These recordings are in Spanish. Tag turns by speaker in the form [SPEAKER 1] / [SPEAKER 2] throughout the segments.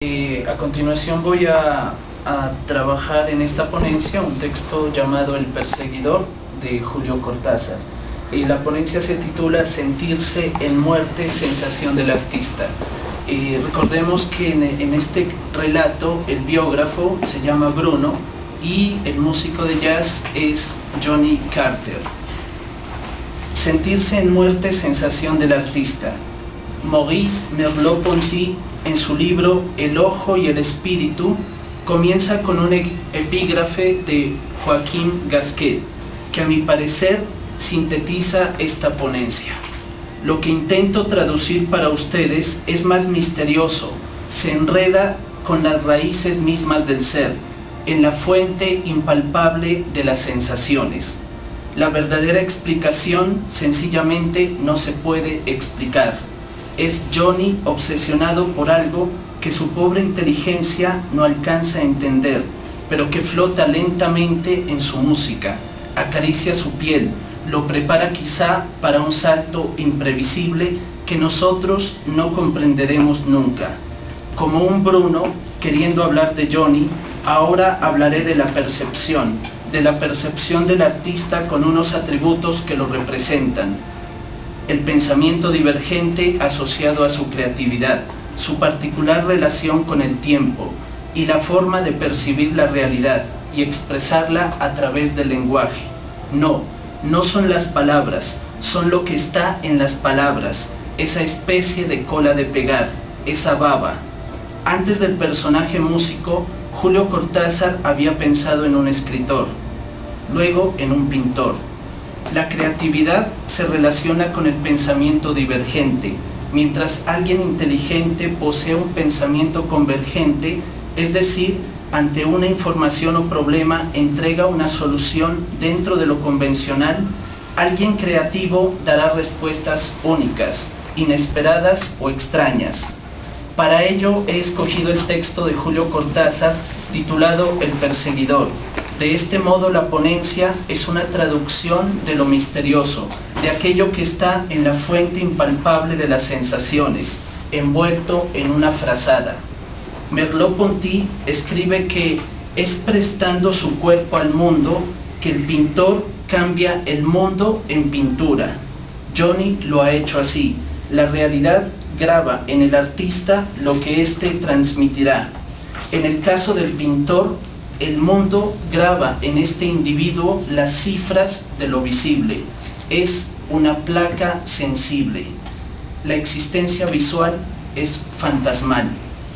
[SPEAKER 1] A continuación voy a trabajar en esta ponencia un texto llamado El Perseguidor de Julio Cortázar. La ponencia se titula Sentirse en muerte, sensación del artista. Recordemos que en este relato el biógrafo se llama Bruno y el músico de jazz es Johnny Carter. Sentirse en muerte, sensación del artista. Maurice Merleau-Ponty, en su libro El ojo y el espíritu, comienza con un epígrafe de Joaquín Gasquet, que a mi parecer sintetiza esta ponencia. Lo que intento traducir para ustedes es más misterioso, se enreda con las raíces mismas del ser, en la fuente impalpable de las sensaciones. La verdadera explicación sencillamente no se puede explicar. Es Johnny obsesionado por algo que su pobre inteligencia no alcanza a entender, pero que flota lentamente en su música, acaricia su piel, lo prepara quizá para un salto imprevisible que nosotros no comprenderemos nunca. Como un Bruno, queriendo hablar de Johnny, ahora hablaré de la percepción del artista con unos atributos que lo representan. El pensamiento divergente asociado a su creatividad, su particular relación con el tiempo y la forma de percibir la realidad y expresarla a través del lenguaje. No son las palabras, son lo que está en las palabras, esa especie de cola de pegar, esa baba. Antes del personaje músico, Julio Cortázar había pensado en un escritor, luego en un pintor. La creatividad se relaciona con el pensamiento divergente, mientras alguien inteligente posee un pensamiento convergente, es decir, ante una información o problema entrega una solución dentro de lo convencional. Alguien creativo dará respuestas únicas, inesperadas o extrañas. Para ello he escogido el texto de Julio Cortázar titulado El Perseguidor. De este modo la ponencia es una traducción de lo misterioso, de aquello que está en la fuente impalpable de las sensaciones, envuelto en una frazada. Merleau-Ponty escribe que es prestando su cuerpo al mundo que el pintor cambia el mundo en pintura. Johnny lo ha hecho así. La realidad graba en el artista lo que éste transmitirá. En el caso del pintor, el mundo graba en este individuo las cifras de lo visible. Es una placa sensible. La existencia visual es fantasmal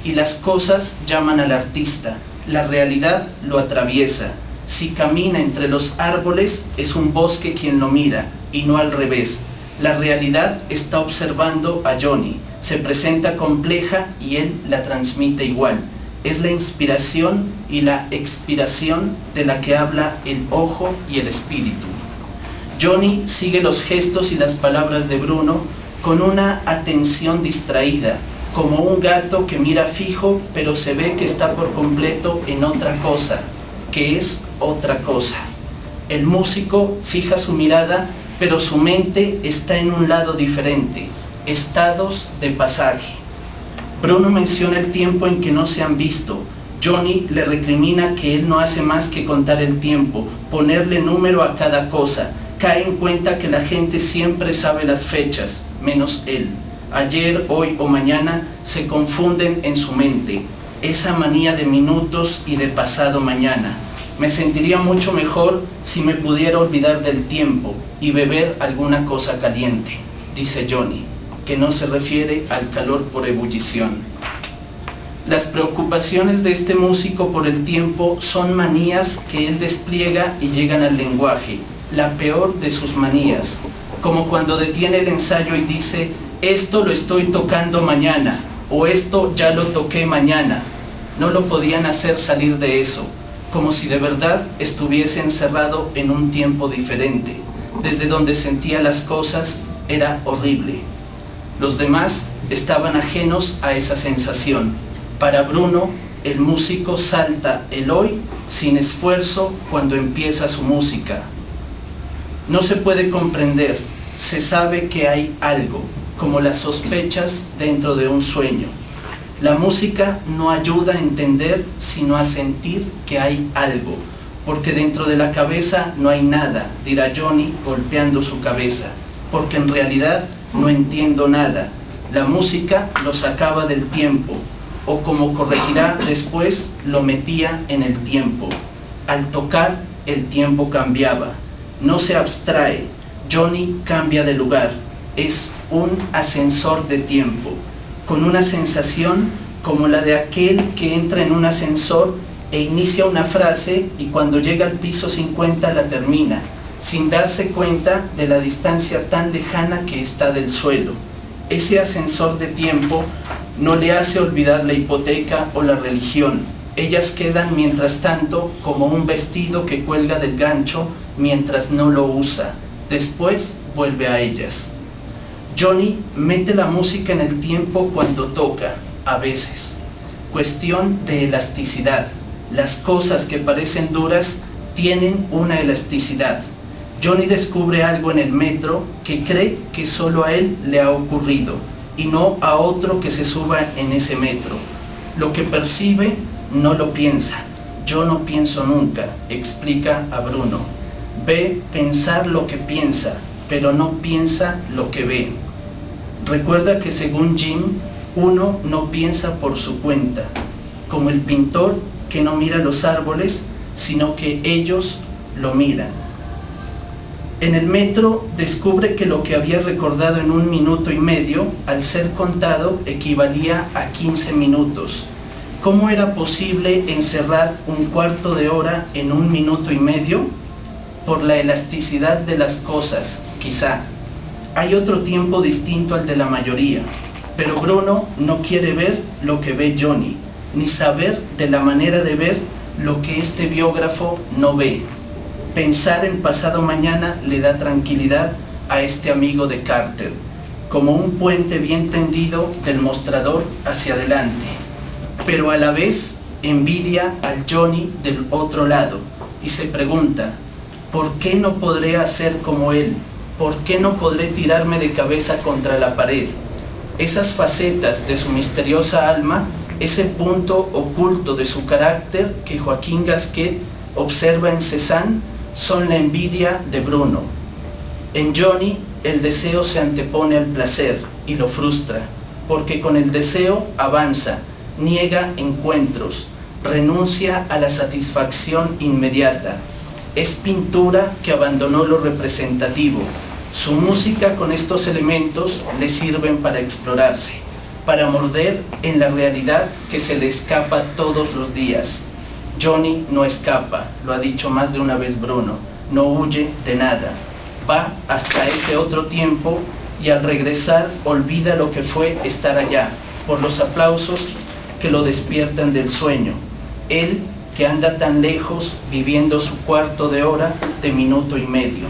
[SPEAKER 1] y las cosas llaman al artista. La realidad lo atraviesa. Si camina entre los árboles, es un bosque quien lo mira y no al revés. La realidad está observando a Johnny. Se presenta compleja y él la transmite igual. Es la inspiración y la expiración de la que habla el ojo y el espíritu. Johnny sigue los gestos y las palabras de Bruno con una atención distraída, como un gato que mira fijo, pero se ve que está por completo en otra cosa, que es otra cosa. El músico fija su mirada, pero su mente está en un lado diferente, estados de pasaje. Bruno menciona el tiempo en que no se han visto. Johnny le recrimina que él no hace más que contar el tiempo, ponerle número a cada cosa. Cae en cuenta que la gente siempre sabe las fechas, menos él. Ayer, hoy o mañana se confunden en su mente. Esa manía de minutos y de pasado mañana. Me sentiría mucho mejor si me pudiera olvidar del tiempo y beber alguna cosa caliente, dice Johnny, que no se refiere al calor por ebullición. Las preocupaciones de este músico por el tiempo son manías que él despliega y llegan al lenguaje, la peor de sus manías, como cuando detiene el ensayo y dice, esto lo estoy tocando mañana, o esto ya lo toqué mañana. No lo podían hacer salir de eso, como si de verdad estuviese encerrado en un tiempo diferente. Desde donde sentía las cosas era horrible. Los demás estaban ajenos a esa sensación. Para Bruno, el músico salta el hoy sin esfuerzo cuando empieza su música. No se puede comprender, se sabe que hay algo, como las sospechas dentro de un sueño. La música no ayuda a entender, sino a sentir que hay algo, porque dentro de la cabeza no hay nada, dirá Johnny golpeando su cabeza, porque en realidad no entiendo nada. La música lo sacaba del tiempo, o como corregirá después, lo metía en el tiempo. Al tocar, el tiempo cambiaba. No se abstrae, Johnny cambia de lugar. Es un ascensor de tiempo, con una sensación como la de aquel que entra en un ascensor e inicia una frase y cuando llega al piso 50 la termina, sin darse cuenta de la distancia tan lejana que está del suelo. Ese ascensor de tiempo no le hace olvidar la hipoteca o la religión. Ellas quedan mientras tanto como un vestido que cuelga del gancho mientras no lo usa. Después vuelve a ellas. Johnny mete la música en el tiempo cuando toca, a veces. Cuestión de elasticidad. Las cosas que parecen duras tienen una elasticidad. Johnny descubre algo en el metro que cree que solo a él le ha ocurrido y no a otro que se suba en ese metro. Lo que percibe no lo piensa. Yo no pienso nunca, explica a Bruno. Ve pensar lo que piensa, pero no piensa lo que ve. Recuerda que según Jim, uno no piensa por su cuenta, como el pintor que no mira los árboles, sino que ellos lo miran. En el metro descubre que lo que había recordado en 1 minuto y medio, al ser contado, equivalía a 15 minutos. ¿Cómo era posible encerrar 1/4 de hora en 1 minuto y medio? Por la elasticidad de las cosas, quizá. Hay otro tiempo distinto al de la mayoría, pero Bruno no quiere ver lo que ve Johnny, ni saber de la manera de ver lo que este biógrafo no ve. Pensar en pasado mañana le da tranquilidad a este amigo de Carter, como un puente bien tendido del mostrador hacia adelante, pero a la vez envidia al Johnny del otro lado y se pregunta, ¿por qué no podré hacer como él? ¿Por qué no podré tirarme de cabeza contra la pared? Esas facetas de su misteriosa alma, ese punto oculto de su carácter que Joaquín Gasquet observa en Cézanne, son la envidia de Bruno. En Johnny, el deseo se antepone al placer y lo frustra, porque con el deseo avanza, niega encuentros, renuncia a la satisfacción inmediata. Es pintura que abandonó lo representativo. Su música con estos elementos le sirven para explorarse, para morder en la realidad que se le escapa todos los días. Johnny no escapa, lo ha dicho más de una vez Bruno, no huye de nada. Va hasta ese otro tiempo y al regresar olvida lo que fue estar allá, por los aplausos que lo despiertan del sueño. Él que anda tan lejos viviendo su 1/4 de hora de minuto y medio,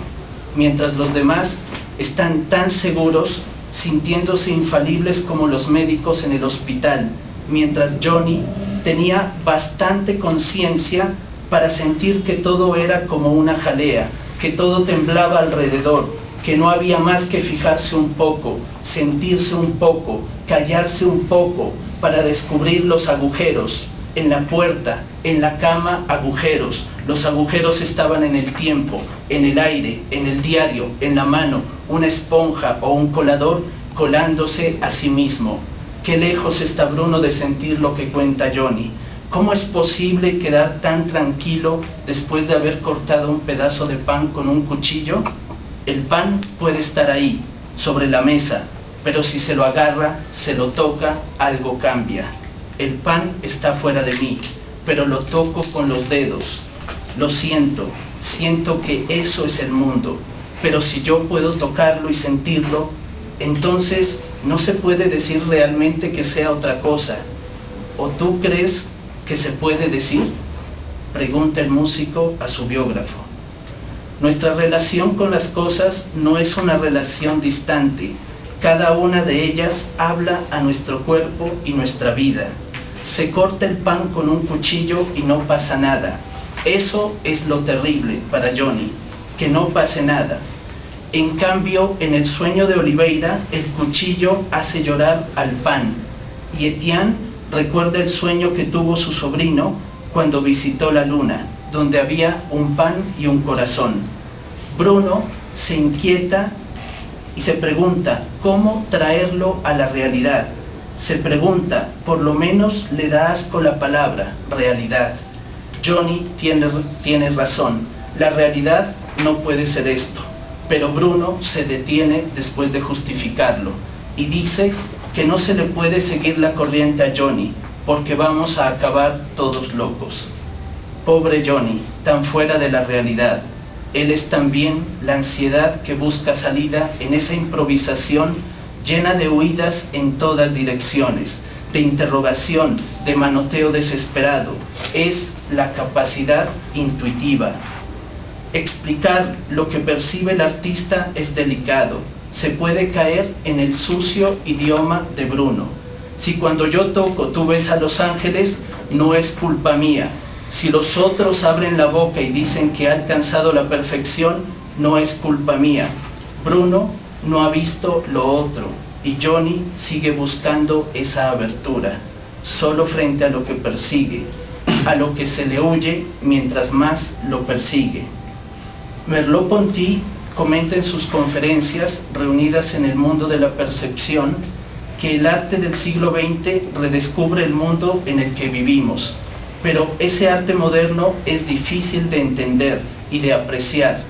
[SPEAKER 1] mientras los demás están tan seguros, sintiéndose infalibles como los médicos en el hospital, mientras Johnny tenía bastante conciencia para sentir que todo era como una jalea, que todo temblaba alrededor, que no había más que fijarse un poco, sentirse un poco, callarse un poco, para descubrir los agujeros. En la puerta, en la cama, agujeros. Los agujeros estaban en el tiempo, en el aire, en el diario, en la mano, una esponja o un colador colándose a sí mismo. Qué lejos está Bruno de sentir lo que cuenta Johnny. ¿Cómo es posible quedar tan tranquilo después de haber cortado un pedazo de pan con un cuchillo? El pan puede estar ahí, sobre la mesa, pero si se lo agarra, se lo toca, algo cambia. El pan está fuera de mí, pero lo toco con los dedos. Lo siento, siento que eso es el mundo, pero si yo puedo tocarlo y sentirlo, entonces no se puede decir realmente que sea otra cosa. ¿O tú crees que se puede decir? Pregunta el músico a su biógrafo. Nuestra relación con las cosas no es una relación distante. Cada una de ellas habla a nuestro cuerpo y nuestra vida. Se corta el pan con un cuchillo y no pasa nada. Eso es lo terrible para Johnny, que no pase nada. En cambio, en el sueño de Oliveira, el cuchillo hace llorar al pan, y Etienne recuerda el sueño que tuvo su sobrino cuando visitó la luna, donde había un pan y un corazón. Bruno se inquieta y se pregunta cómo traerlo a la realidad. Se pregunta, por lo menos le da asco la palabra realidad. Johnny tiene razón, la realidad no puede ser esto. Pero Bruno se detiene después de justificarlo y dice que no se le puede seguir la corriente a Johnny, porque vamos a acabar todos locos. Pobre Johnny, tan fuera de la realidad. Él es también la ansiedad que busca salida en esa improvisación llena de huidas en todas direcciones, de interrogación, de manoteo desesperado. Es la capacidad intuitiva. Explicar lo que percibe el artista es delicado. Se puede caer en el sucio idioma de Bruno. Si cuando yo toco tú ves a los ángeles, no es culpa mía. Si los otros abren la boca y dicen que ha alcanzado la perfección, no es culpa mía. Bruno no ha visto lo otro y Johnny sigue buscando esa abertura, solo frente a lo que persigue, a lo que se le huye mientras más lo persigue. Merleau-Ponty comenta en sus conferencias reunidas en el mundo de la percepción que el arte del siglo XX redescubre el mundo en el que vivimos, pero ese arte moderno es difícil de entender y de apreciar.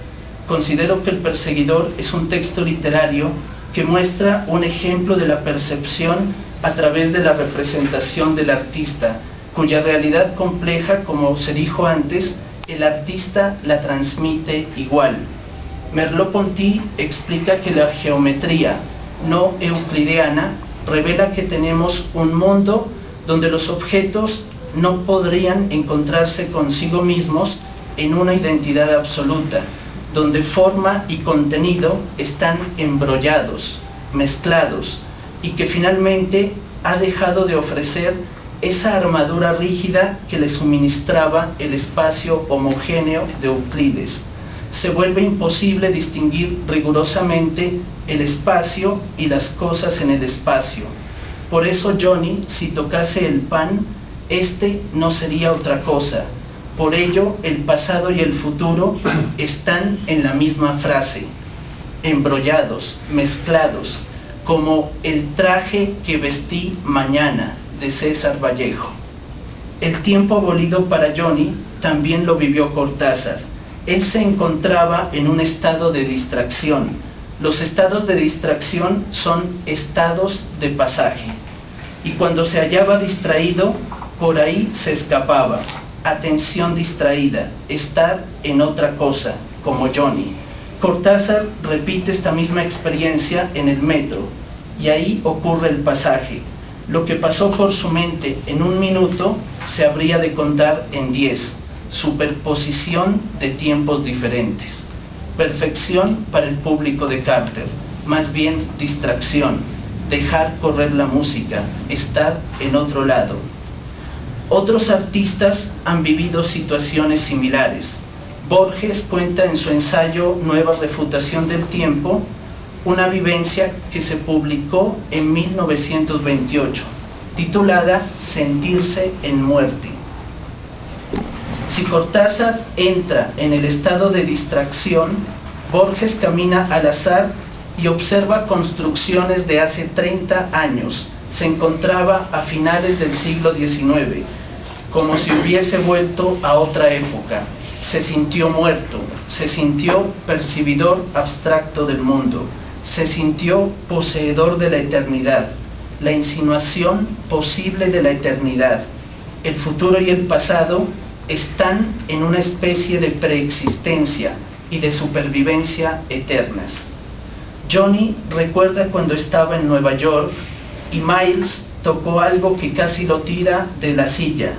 [SPEAKER 1] Considero que El perseguidor es un texto literario que muestra un ejemplo de la percepción a través de la representación del artista, cuya realidad compleja, como se dijo antes, el artista la transmite igual. Merleau-Ponty explica que la geometría no euclideana revela que tenemos un mundo donde los objetos no podrían encontrarse consigo mismos en una identidad absoluta, donde forma y contenido están embrollados, mezclados, y que finalmente ha dejado de ofrecer esa armadura rígida que le suministraba el espacio homogéneo de Euclides. Se vuelve imposible distinguir rigurosamente el espacio y las cosas en el espacio. Por eso Johnny, si tocase el pan, este no sería otra cosa. Por ello, el pasado y el futuro están en la misma frase, embrollados, mezclados, como el traje que vestí mañana, de César Vallejo. El tiempo abolido para Johnny también lo vivió Cortázar. Él se encontraba en un estado de distracción. Los estados de distracción son estados de pasaje. Y cuando se hallaba distraído, por ahí se escapaba. Atención distraída, estar en otra cosa, como Johnny. Cortázar repite esta misma experiencia en el metro, y ahí ocurre el pasaje. Lo que pasó por su mente en un minuto se habría de contar en 10, superposición de tiempos diferentes. Perfección para el público de Carter, más bien distracción, dejar correr la música, estar en otro lado. Otros artistas han vivido situaciones similares. Borges cuenta en su ensayo Nueva refutación del tiempo una vivencia que se publicó en 1928, titulada Sentirse en muerte. Si Cortázar entra en el estado de distracción, Borges camina al azar y observa construcciones de hace 30 años. Se encontraba a finales del siglo XIX, como si hubiese vuelto a otra época. Se sintió muerto, se sintió percibidor abstracto del mundo, se sintió poseedor de la eternidad, la insinuación posible de la eternidad. El futuro y el pasado están en una especie de preexistencia y de supervivencia eternas. Johnny recuerda cuando estaba en Nueva York y Miles tocó algo que casi lo tira de la silla.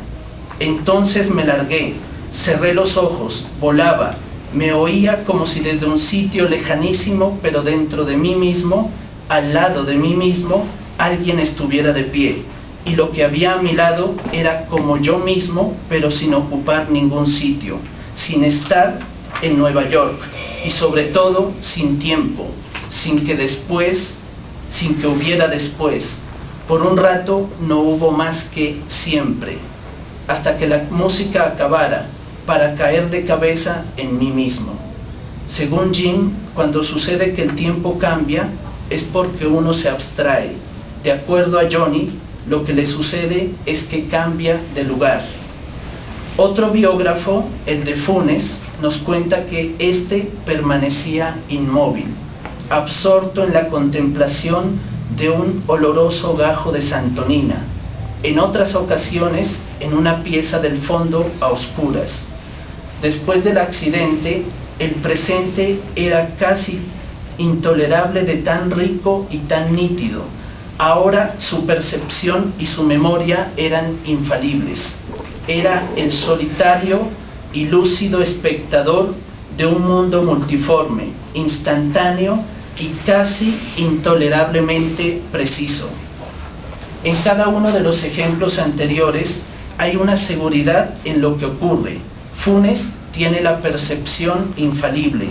[SPEAKER 1] Entonces me largué, cerré los ojos, volaba, me oía como si desde un sitio lejanísimo, pero dentro de mí mismo, al lado de mí mismo, alguien estuviera de pie. Y lo que había a mi lado era como yo mismo, pero sin ocupar ningún sitio, sin estar en Nueva York, y sobre todo sin tiempo, sin que hubiera después. Por un rato no hubo más que siempre, hasta que la música acabara, para caer de cabeza en mí mismo. Según Jim, cuando sucede que el tiempo cambia, es porque uno se abstrae. De acuerdo a Johnny, lo que le sucede es que cambia de lugar. Otro biógrafo, el de Funes, nos cuenta que éste permanecía inmóvil, absorto en la contemplación de un oloroso gajo de santonina, en otras ocasiones en una pieza del fondo a oscuras. Después del accidente, el presente era casi intolerable de tan rico y tan nítido. Ahora su percepción y su memoria eran infalibles. Era el solitario y lúcido espectador de un mundo multiforme, instantáneo y casi intolerablemente preciso. En cada uno de los ejemplos anteriores hay una seguridad en lo que ocurre. Funes tiene la percepción infalible.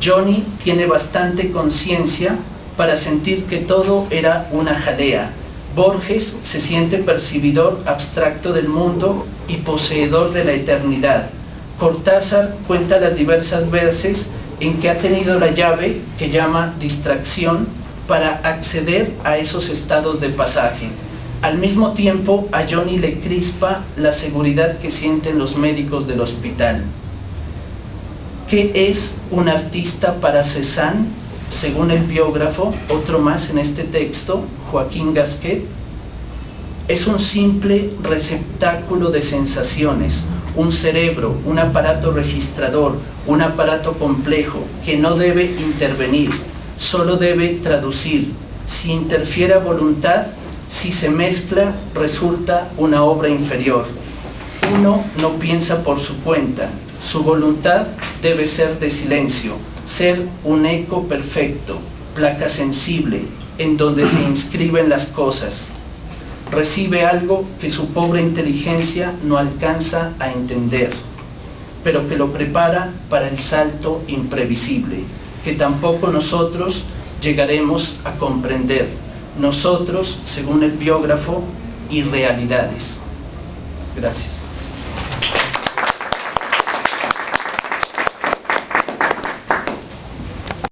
[SPEAKER 1] Johnny tiene bastante conciencia para sentir que todo era una jalea. Borges se siente percibidor abstracto del mundo y poseedor de la eternidad. Cortázar cuenta las diversas veces en que ha tenido la llave que llama distracción para acceder a esos estados de pasaje. Al mismo tiempo, a Johnny le crispa la seguridad que sienten los médicos del hospital. ¿Qué es un artista para Cézanne? Según el biógrafo, otro más en este texto, Joaquín Gasquet, es un simple receptáculo de sensaciones, un cerebro, un aparato registrador, un aparato complejo que no debe intervenir, solo debe traducir. Si interfiere a voluntad, si se mezcla, resulta una obra inferior. Uno no piensa por su cuenta, su voluntad debe ser de silencio, ser un eco perfecto, placa sensible, en donde se inscriben las cosas. Recibe algo que su pobre inteligencia no alcanza a entender, pero que lo prepara para el salto imprevisible, que tampoco nosotros llegaremos a comprender. Nosotros, según el biógrafo, irrealidades. Gracias.